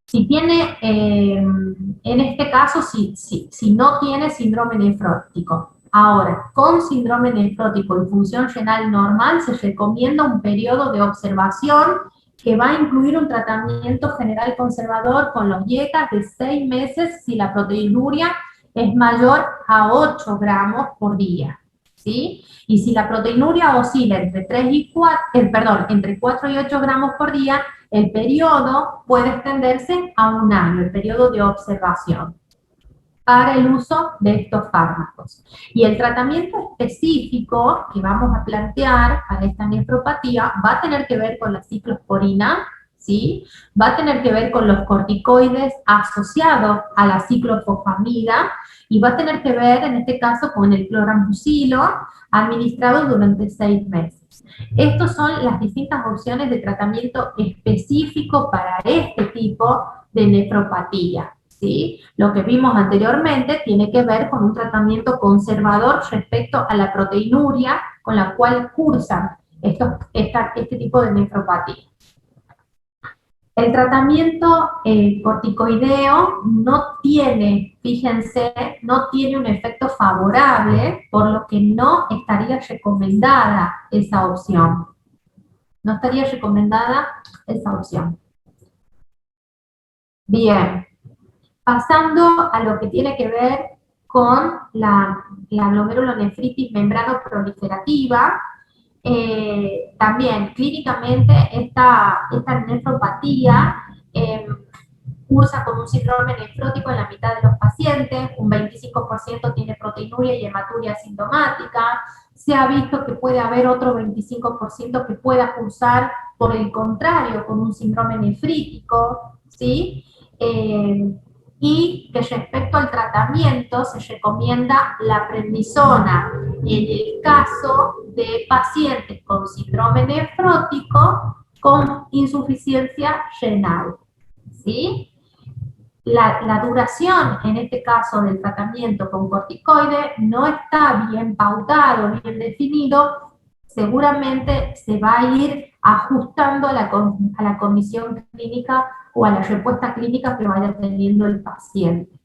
Si tiene, en este caso, si no tiene síndrome nefrótico, Ahora, con síndrome nefrótico y función renal normal se recomienda un periodo de observación que va a incluir un tratamiento general conservador con los IECA de 6 meses si la proteinuria es mayor a 8 gramos por día, ¿sí? Y si la proteinuria oscila entre 3 y 4, entre 4 y 8 gramos por día, el periodo puede extenderse a un año, el periodo de observación para el uso de estos fármacos. Y el tratamiento específico que vamos a plantear para esta nefropatía va a tener que ver con la ciclosporina, ¿sí? Va a tener que ver con los corticoides asociados a la ciclofosfamida y va a tener que ver, en este caso, con el clorambucilo administrado durante 6 meses. Estas son las distintas opciones de tratamiento específico para este tipo de nefropatía. ¿Sí? Lo que vimos anteriormente tiene que ver con un tratamiento conservador respecto a la proteinuria con la cual cursan este tipo de nefropatía. El tratamiento corticoideo no tiene, fíjense, no tiene un efecto favorable, por lo que no estaría recomendada esa opción. No estaría recomendada esa opción. Bien. Pasando a lo que tiene que ver con la glomerulonefritis membranoproliferativa, también clínicamente esta nefropatía cursa con un síndrome nefrótico en la mitad de los pacientes, un 25% tiene proteinuria y hematuria asintomática, se ha visto que puede haber otro 25% que pueda cursar por el contrario con un síndrome nefrítico, ¿sí? Y que respecto al tratamiento se recomienda la prednisona en el caso de pacientes con síndrome nefrótico con insuficiencia renal, ¿sí? La duración, en este caso, del tratamiento con corticoides no está bien pautado, bien definido, seguramente se va a ir ajustando a la condición clínica o a la respuesta clínica que vaya teniendo el paciente.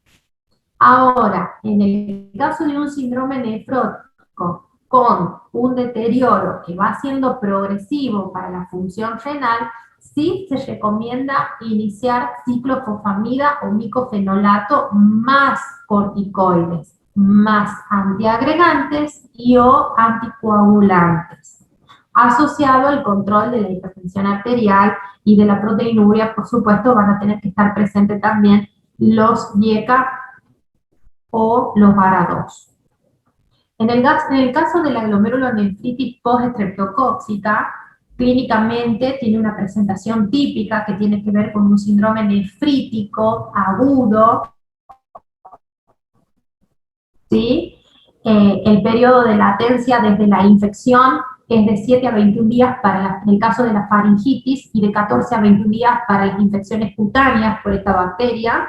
Ahora, en el caso de un síndrome nefrótico con un deterioro que va siendo progresivo para la función renal, sí se recomienda iniciar ciclofosfamida o micofenolato más corticoides, más antiagregantes y o anticoagulantes, asociado al control de la hipertensión arterial y de la proteinuria. Por supuesto, van a tener que estar presentes también los IECA o los VARA2. En el caso de la glomerulonefritis post-estreptocóxica, clínicamente tiene una presentación típica que tiene que ver con un síndrome nefrítico agudo, ¿sí? El periodo de latencia desde la infección es de 7 a 21 días en el caso de la faringitis y de 14 a 21 días para las infecciones cutáneas por esta bacteria.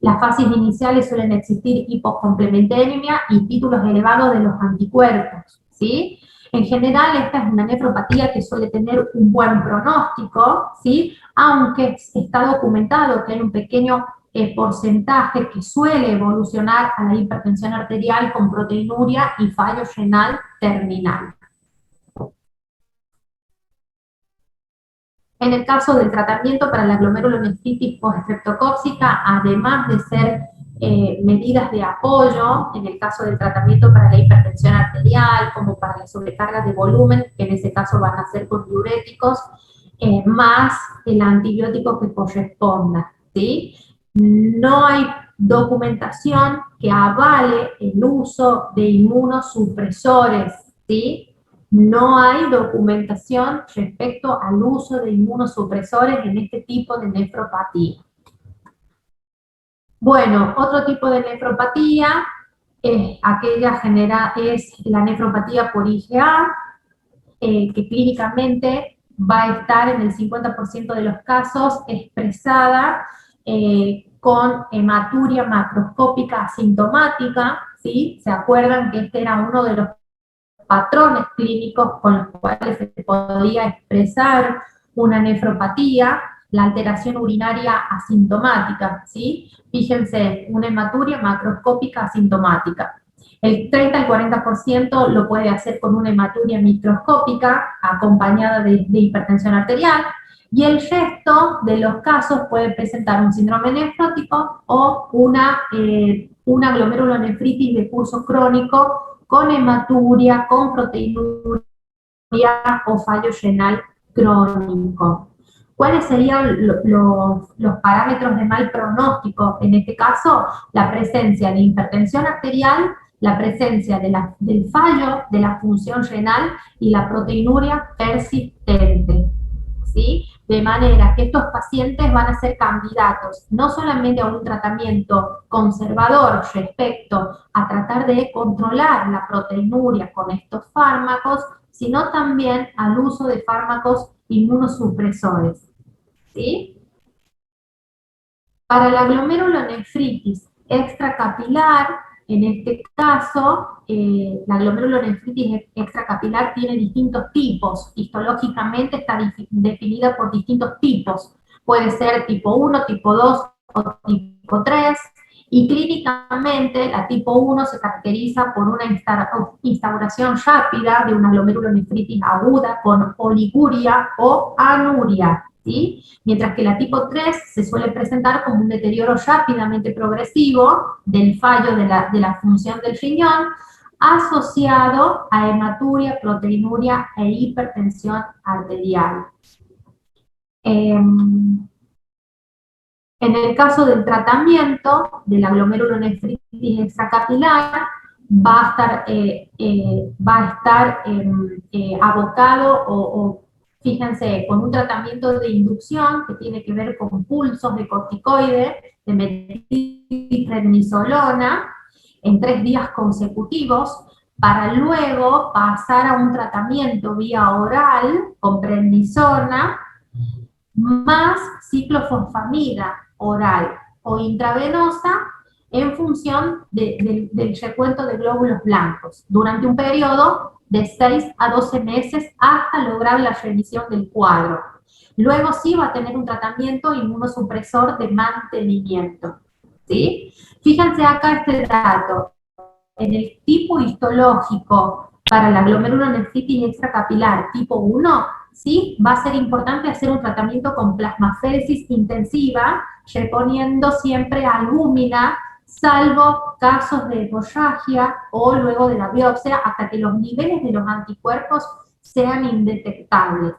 Las fases iniciales suelen existir hipocomplementemia y títulos elevados de los anticuerpos, ¿sí? En general, esta es una nefropatía que suele tener un buen pronóstico, ¿sí? Aunque está documentado que hay un pequeño porcentaje que suele evolucionar a la hipertensión arterial con proteinuria y fallo renal terminal. En el caso del tratamiento para la glomerulonefritis post-estreptocóxica, además de ser medidas de apoyo, en el caso del tratamiento para la hipertensión arterial, como para la sobrecarga de volumen, que en ese caso van a ser con diuréticos, más el antibiótico que corresponda, ¿sí? No hay documentación que avale el uso de inmunosupresores, ¿sí? No hay documentación respecto al uso de inmunosupresores en este tipo de nefropatía. Bueno, otro tipo de nefropatía es la nefropatía por IgA, que clínicamente va a estar en el 50% de los casos expresada con hematuria macroscópica asintomática, ¿sí? ¿Se acuerdan que este era uno de los patrones clínicos con los cuales se podía expresar una nefropatía? La alteración urinaria asintomática, ¿sí? Fíjense, una hematuria macroscópica asintomática. El 30 al 40% lo puede hacer con una hematuria microscópica acompañada de hipertensión arterial, y el resto de los casos puede presentar un síndrome nefrótico o una glomerulonefritis de curso crónico con hematuria, con proteinuria o fallo renal crónico. ¿Cuáles serían los parámetros de mal pronóstico? En este caso, la presencia de hipertensión arterial, la presencia del fallo de la función renal y la proteinuria persistente, ¿sí? De manera que estos pacientes van a ser candidatos no solamente a un tratamiento conservador respecto a tratar de controlar la proteinuria con estos fármacos, sino también al uso de fármacos inmunosupresores, ¿sí? Para la glomerulonefritis extracapilar, en este caso, la glomerulonefritis extracapilar tiene distintos tipos. Histológicamente está definida por distintos tipos. Puede ser tipo 1, tipo 2 o tipo 3. Y clínicamente la tipo 1 se caracteriza por una instauración rápida de una glomerulonefritis aguda con oliguria o anuria, ¿sí? Mientras que la tipo 3 se suele presentar como un deterioro rápidamente progresivo del fallo de la función del riñón, asociado a hematuria, proteinuria e hipertensión arterial. En el caso del tratamiento de la glomerulonefritis extracapilar, va a estar abocado fíjense, con un tratamiento de inducción que tiene que ver con pulsos de corticoide, de metilprednisolona, en 3 días consecutivos, para luego pasar a un tratamiento vía oral con prednisona, más ciclofosfamida oral o intravenosa en función del recuento de glóbulos blancos, durante un periodo de 6 a 12 meses hasta lograr la remisión del cuadro. Luego sí va a tener un tratamiento inmunosupresor de mantenimiento, ¿sí? Fíjense acá este dato. En el tipo histológico para la glomerulonefritis extracapilar tipo 1, ¿sí? Va a ser importante hacer un tratamiento con plasmaféresis intensiva, reponiendo siempre albúmina, salvo casos de hemorragia o luego de la biopsia, hasta que los niveles de los anticuerpos sean indetectables,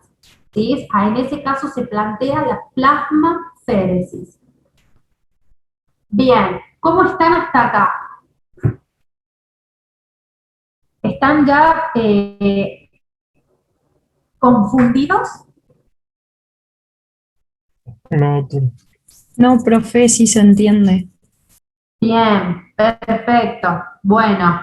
¿sí? En ese caso se plantea la plasmaféresis. Bien, ¿cómo están hasta acá? ¿Están ya confundidos? No, profe, sí se entiende. Bien, perfecto. Bueno,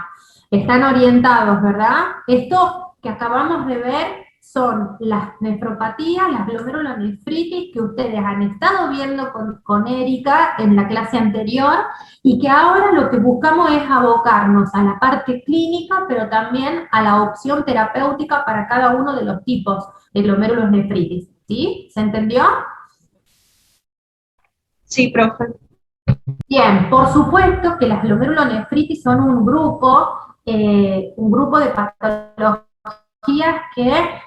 están orientados, ¿verdad? Esto que acabamos de ver son las nefropatías, las glomerulonefritis que ustedes han estado viendo con Erika en la clase anterior y que ahora lo que buscamos es abocarnos a la parte clínica, pero también a la opción terapéutica para cada uno de los tipos de glomerulonefritis. ¿Sí? ¿Se entendió? Sí, profe. Bien, por supuesto que las glomerulonefritis son un grupo de patologías que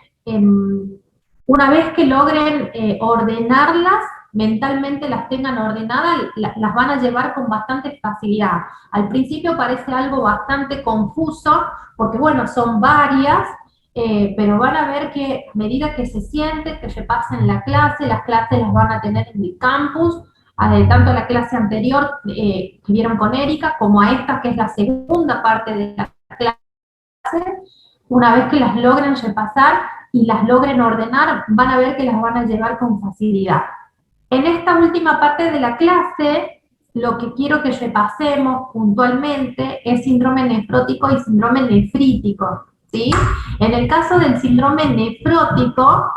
una vez que logren ordenarlas, mentalmente las tengan ordenadas, las van a llevar con bastante facilidad. Al principio parece algo bastante confuso, porque bueno, son varias, pero van a ver que a medida que se siente, que repasen las clases las van a tener en el campus, tanto a la clase anterior que vieron con Erika, como a esta que es la segunda parte de la clase. Una vez que las logren repasar y las logren ordenar, van a ver que las van a llevar con facilidad. En esta última parte de la clase, lo que quiero que repasemos puntualmente es síndrome nefrótico y síndrome nefrítico, ¿sí? En el caso del síndrome nefrótico,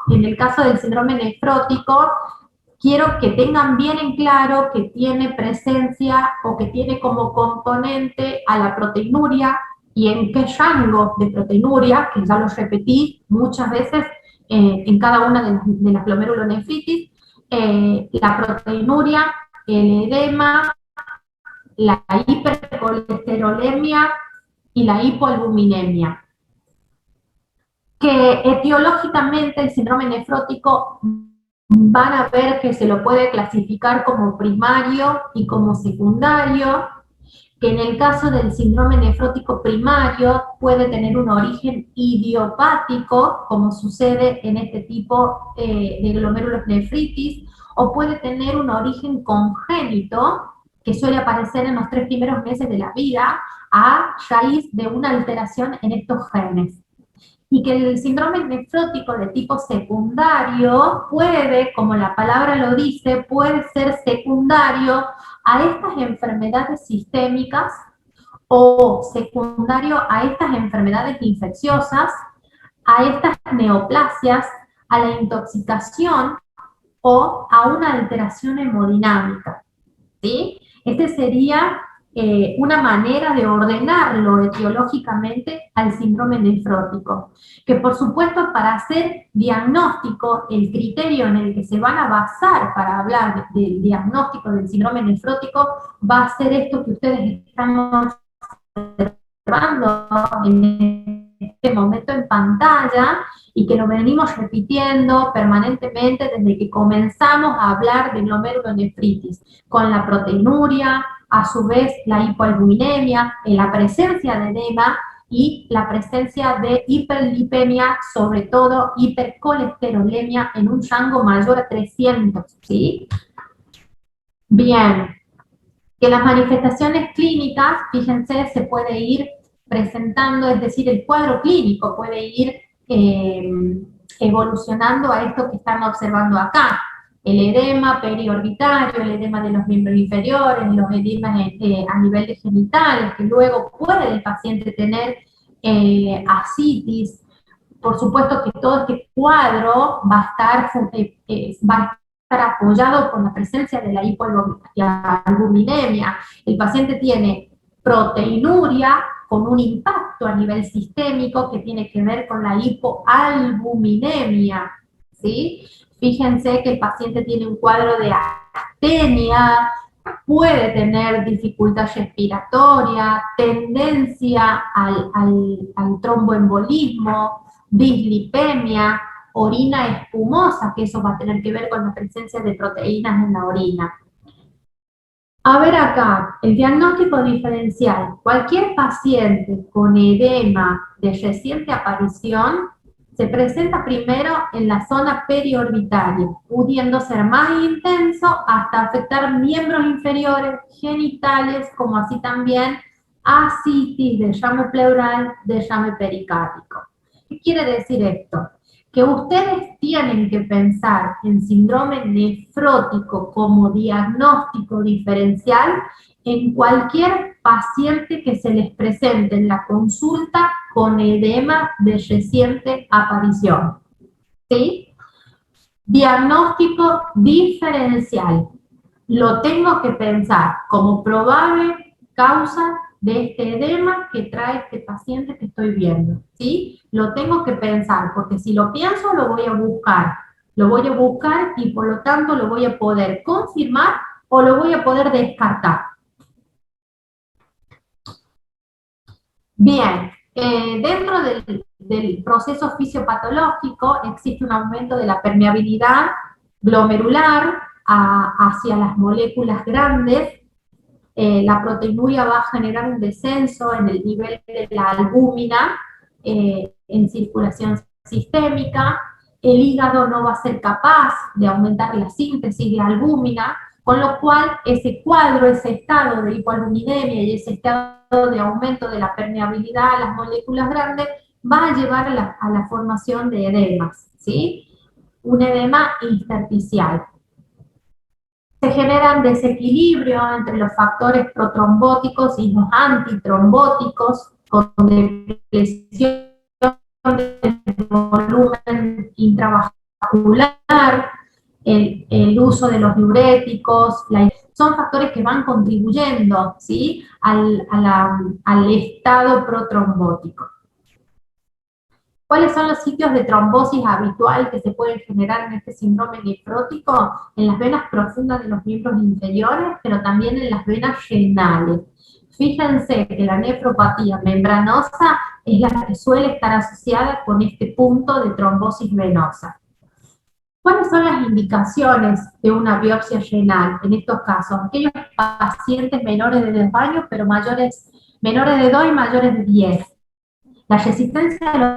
quiero que tengan bien en claro que tiene presencia o que tiene como componente a la proteinuria y en qué rango de proteinuria, que ya lo repetí muchas veces en cada una de las glomerulonefritis, la proteinuria, el edema, la hipercolesterolemia y la hipoalbuminemia, que etiológicamente el síndrome nefrótico van a ver que se lo puede clasificar como primario y como secundario, que en el caso del síndrome nefrótico primario puede tener un origen idiopático, como sucede en este tipo de glomerulonefritis, o puede tener un origen congénito, que suele aparecer en los 3 primeros meses de la vida, a raíz de una alteración en estos genes. Y que el síndrome nefrótico de tipo secundario puede, como la palabra lo dice, puede ser secundario a estas enfermedades sistémicas o secundario a estas enfermedades infecciosas, a estas neoplasias, a la intoxicación o a una alteración hemodinámica, ¿sí? Este sería una manera de ordenarlo etiológicamente al síndrome nefrótico, que por supuesto para hacer diagnóstico, el criterio en el que se van a basar para hablar del diagnóstico del síndrome nefrótico va a ser esto que ustedes están observando en este momento en pantalla y que lo venimos repitiendo permanentemente desde que comenzamos a hablar de glomerulonefritis, con la proteinuria, a su vez la hipoalbuminemia, en la presencia de edema y la presencia de hiperlipemia, sobre todo hipercolesterolemia en un rango mayor a 300, ¿sí? Bien, que las manifestaciones clínicas, fíjense, se puede ir presentando, es decir, el cuadro clínico puede ir evolucionando a esto que están observando acá. El edema periorbitario, el edema de los miembros inferiores, los edemas a nivel de genitales, que luego puede el paciente tener ascitis. Por supuesto que todo este cuadro va a estar apoyado con la presencia de la hipoalbuminemia. El paciente tiene proteinuria con un impacto a nivel sistémico que tiene que ver con la hipoalbuminemia, ¿sí? Fíjense que el paciente tiene un cuadro de astenia, puede tener dificultad respiratoria, tendencia al tromboembolismo, dislipemia, orina espumosa, que eso va a tener que ver con la presencia de proteínas en la orina. A ver acá, el diagnóstico diferencial. Cualquier paciente con edema de reciente aparición se presenta primero en la zona periorbitaria, pudiendo ser más intenso hasta afectar miembros inferiores, genitales, como así también ascitis, derrame pleural, derrame pericárdico. ¿Qué quiere decir esto? Que ustedes tienen que pensar en síndrome nefrótico como diagnóstico diferencial en cualquier paciente que se les presente en la consulta con edema de reciente aparición. ¿Sí? Diagnóstico diferencial. Lo tengo que pensar como probable causa de este edema que trae este paciente que estoy viendo, ¿sí? Lo tengo que pensar, porque si lo pienso lo voy a buscar y por lo tanto lo voy a poder confirmar o lo voy a poder descartar. Bien, dentro del proceso fisiopatológico existe un aumento de la permeabilidad glomerular hacia las moléculas grandes. La proteinuria va a generar un descenso en el nivel de la albúmina en circulación sistémica. El hígado no va a ser capaz de aumentar la síntesis de albúmina, con lo cual ese cuadro, ese estado de hipoalbuminemia y ese estado de aumento de la permeabilidad a las moléculas grandes va a llevar a la formación de edemas, ¿sí? Un edema intersticial. Se generan desequilibrios entre los factores protrombóticos y los antitrombóticos, con depresión del volumen intravascular, el uso de los diuréticos, son factores que van contribuyendo, ¿sí?, al estado protrombótico. ¿Cuáles son los sitios de trombosis habitual que se pueden generar en este síndrome nefrótico? En las venas profundas de los miembros inferiores, pero también en las venas renales. Fíjense que la nefropatía membranosa es la que suele estar asociada con este punto de trombosis venosa. ¿Cuáles son las indicaciones de una biopsia renal en estos casos? Aquellos pacientes menores de 2 años, pero menores de 2 y mayores de 10. La resistencia de los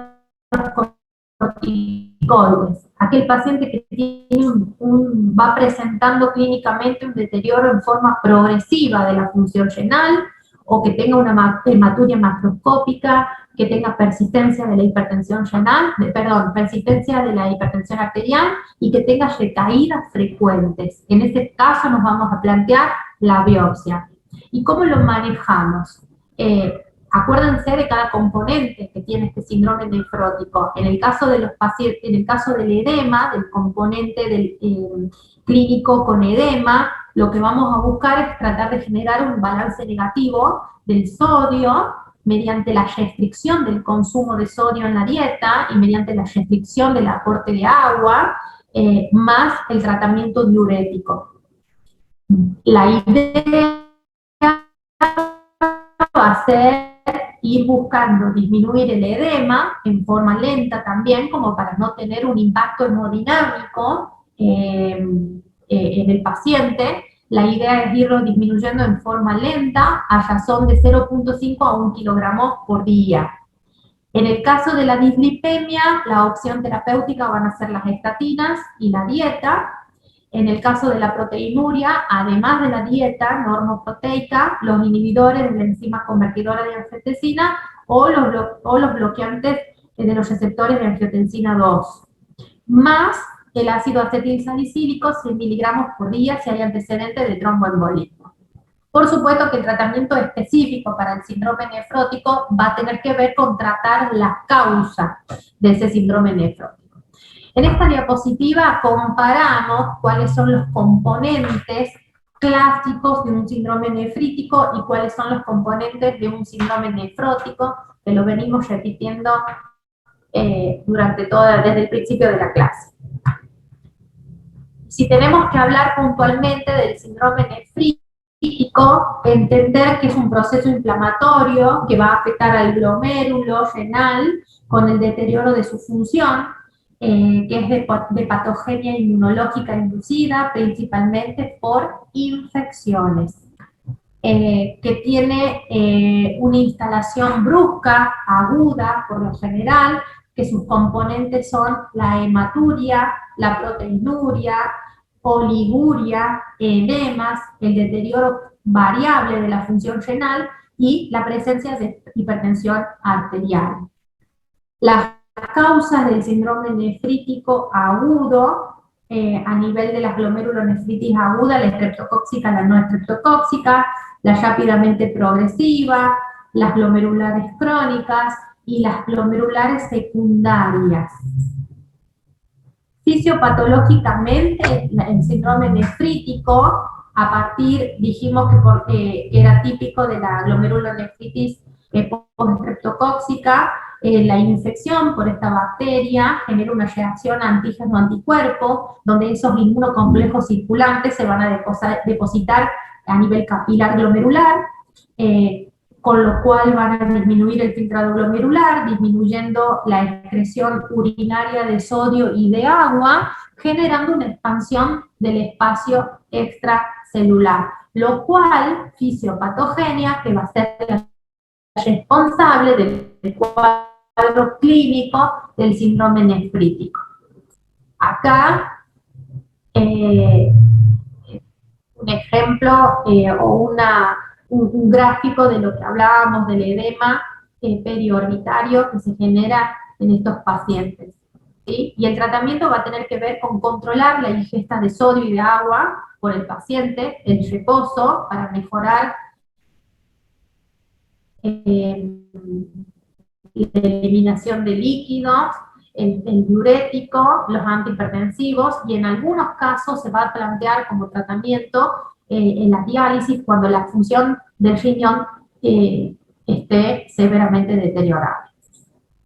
corticoides, aquel paciente que tiene va presentando clínicamente un deterioro en forma progresiva de la función renal, o que tenga una hematuria macroscópica, que tenga persistencia de la hipertensión renal, persistencia de la hipertensión arterial, y que tenga recaídas frecuentes. En este caso nos vamos a plantear la biopsia. ¿Y cómo lo manejamos? Acuérdense de cada componente que tiene este síndrome nefrótico. En el caso de los pacientes, en el caso del edema, del componente del clínico con edema, lo que vamos a buscar es tratar de generar un balance negativo del sodio mediante la restricción del consumo de sodio en la dieta y mediante la restricción del aporte de agua, más el tratamiento diurético. La idea va a ser ir buscando disminuir el edema en forma lenta también, como para no tener un impacto hemodinámico en el paciente. La idea es irlo disminuyendo en forma lenta a razón de 0.5 a 1 kilogramos por día. En el caso de la dislipemia, la opción terapéutica van a ser las estatinas y la dieta. En el caso de la proteinuria, además de la dieta normoproteica, los inhibidores de la enzima convertidora de angiotensina o los bloqueantes de los receptores de angiotensina 2, más el ácido acetilsalicílico, 100 miligramos por día si hay antecedentes de tromboembolismo. Por supuesto que el tratamiento específico para el síndrome nefrótico va a tener que ver con tratar la causa de ese síndrome nefrótico. En esta diapositiva comparamos cuáles son los componentes clásicos de un síndrome nefrítico y cuáles son los componentes de un síndrome nefrótico, que lo venimos repitiendo desde el principio de la clase. Si tenemos que hablar puntualmente del síndrome nefrítico, entender que es un proceso inflamatorio que va a afectar al glomérulo renal con el deterioro de su función, que es de patogenia inmunológica inducida principalmente por infecciones, que tiene una instalación brusca, aguda por lo general, que sus componentes son la hematuria, la proteinuria, oliguria, edemas, el deterioro variable de la función renal y la presencia de hipertensión arterial. Las causas del síndrome nefrítico agudo, a nivel de las glomerulonefritis aguda, la estreptocóxica, la no estreptocóxica, la rápidamente progresiva, las glomerulares crónicas y las glomerulares secundarias. Fisiopatológicamente, el síndrome nefrítico, dijimos que porque era típico de la glomerulonefritis postestreptocóxica, la infección por esta bacteria genera una reacción antígeno-anticuerpo, donde esos inmunocomplejos circulantes se van a depositar a nivel capilar glomerular, con lo cual van a disminuir el filtrado glomerular, disminuyendo la excreción urinaria de sodio y de agua, generando una expansión del espacio extracelular, lo cual, fisiopatogenia, que va a ser la responsable del cuadro clínico del síndrome nefrítico. Acá, un ejemplo o un gráfico de lo que hablábamos del edema periorbitario que se genera en estos pacientes, ¿sí? Y el tratamiento va a tener que ver con controlar la ingesta de sodio y de agua por el paciente, el reposo para mejorar la eliminación de líquidos, el diurético, los antihipertensivos, y en algunos casos se va a plantear como tratamiento en la diálisis cuando la función del riñón esté severamente deteriorada.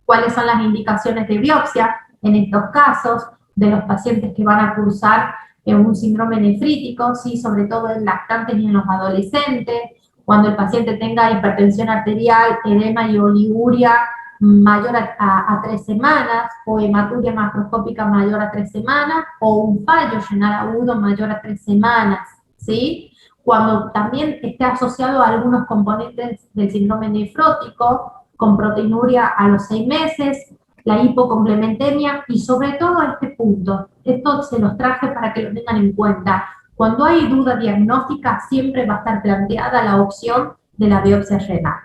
¿Cuáles son las indicaciones de biopsia en estos casos de los pacientes que van a cursar un síndrome nefrítico? Sí, sobre todo en lactantes y en los adolescentes, cuando el paciente tenga hipertensión arterial, edema y oliguria mayor a 3 semanas, o hematuria macroscópica mayor a 3 semanas, o un fallo renal agudo mayor a 3 semanas, ¿sí? Cuando también esté asociado a algunos componentes del síndrome nefrótico, con proteinuria a los 6 meses, la hipocomplementemia y sobre todo este punto. Esto se los traje para que lo tengan en cuenta. Cuando hay duda diagnóstica, siempre va a estar planteada la opción de la biopsia renal.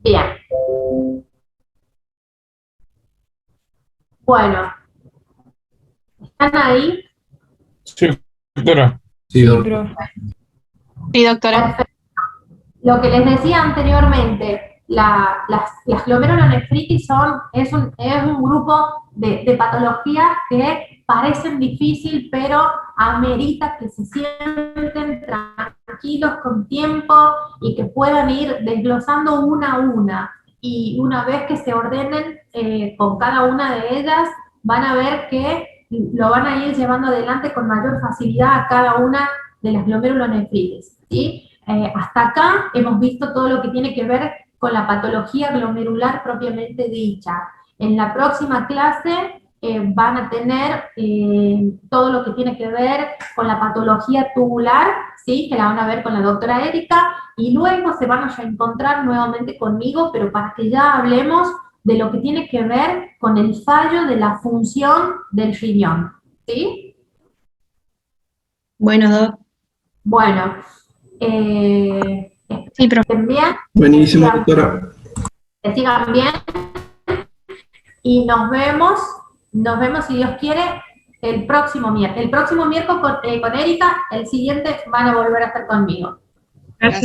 Bien. Bueno, ¿están ahí? Sí, doctora. Sí, Sí, doctor. profe. Sí, doctora. Perfecto. Lo que les decía anteriormente, las glomerulonefritis es un grupo de patologías que parecen difícil, pero amerita que se sienten tranquilos con tiempo y que puedan ir desglosando una a una. Y una vez que se ordenen con cada una de ellas, van a ver que lo van a ir llevando adelante con mayor facilidad a cada una de las glomerulonefritis, ¿sí? Hasta acá hemos visto todo lo que tiene que ver con la patología glomerular propiamente dicha. En la próxima clase van a tener todo lo que tiene que ver con la patología tubular, ¿sí? Que la van a ver con la doctora Erika, y luego se van a encontrar nuevamente conmigo, pero para que ya hablemos de lo que tiene que ver con el fallo de la función del riñón, ¿sí? Bueno, doc. Bueno, Sí, profe. estén bien, Buenísimo, doctora. que sigan bien y nos vemos si Dios quiere el próximo miércoles. El próximo miércoles con Erika, el siguiente van a volver a estar conmigo. Gracias.